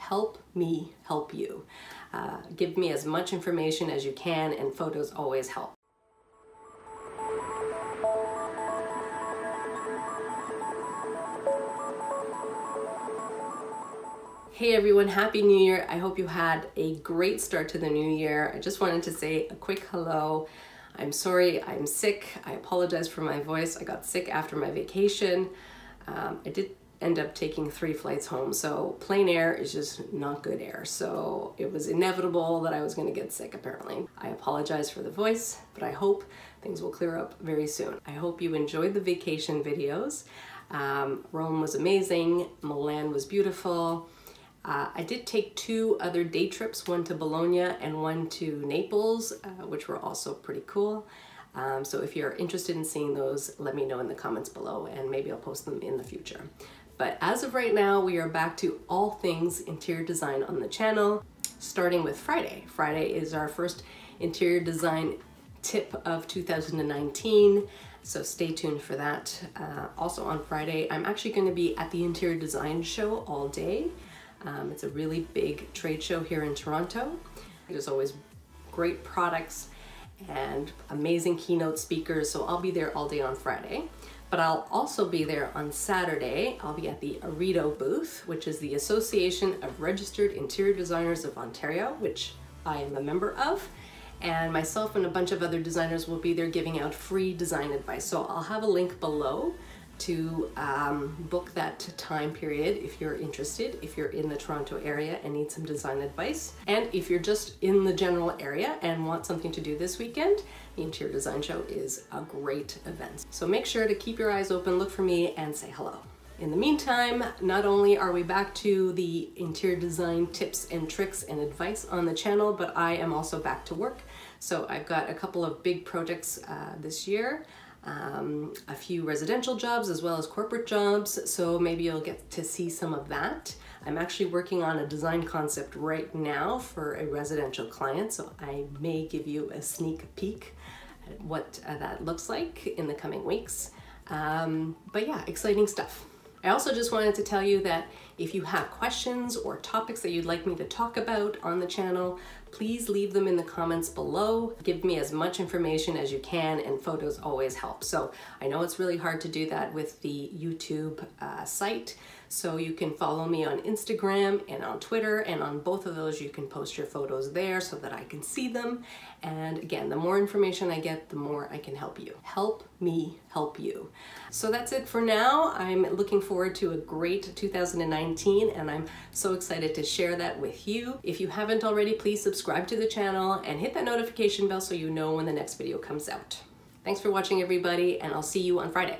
help me help you. Give me as much information as you can, and photos always help. Hey everyone, Happy New Year. I hope you had a great start to the new year. I just wanted to say a quick hello. I'm sorry, I'm sick. I apologize for my voice. I got sick after my vacation. I did end up taking 3 flights home, so plane air is just not good air. So it was inevitable that I was gonna get sick apparently. I apologize for the voice, but I hope things will clear up very soon. I hope you enjoyed the vacation videos. Rome was amazing, Milan was beautiful. I did take 2 other day trips, one to Bologna and one to Naples, which were also pretty cool. So if you're interested in seeing those, let me know in the comments below and maybe I'll post them in the future. But as of right now, we are back to all things interior design on the channel, starting with Friday. Friday is our first interior design tip of 2019. So stay tuned for that. Also on Friday, I'm actually going to be at the Interior Design Show all day. It's a really big trade show here in Toronto. There's always great products and amazing keynote speakers, so I'll be there all day on Friday. But I'll also be there on Saturday. I'll be at the Arito booth, which is the Association of Registered Interior Designers of Ontario, which I am a member of. And myself and a bunch of other designers will be there giving out free design advice. So I'll have a link below to book that time period if you're interested, if you're in the Toronto area and need some design advice. And if you're just in the general area and want something to do this weekend, the Interior Design Show is a great event. So make sure to keep your eyes open, look for me, and say hello. In the meantime, not only are we back to the interior design tips and tricks and advice on the channel, but I am also back to work. So I've got a couple of big projects this year. A few residential jobs as well as corporate jobs, so maybe you'll get to see some of that. I'm actually working on a design concept right now for a residential client, so I may give you a sneak peek at what that looks like in the coming weeks. But yeah, exciting stuff. I also just wanted to tell you that if you have questions or topics that you'd like me to talk about on the channel, please leave them in the comments below. Give me as much information as you can, and photos always help. So I know it's really hard to do that with the YouTube site, so you can follow me on Instagram and on Twitter, and on both of those you can post your photos there so that I can see them. And again, the more information I get, the more I can help you. Help me help you. So that's it for now. I'm looking forward to a great 2019 and I'm so excited to share that with you. If you haven't already, please subscribe to the channel and hit that notification bell so you know when the next video comes out. Thanks for watching everybody, and I'll see you on Friday.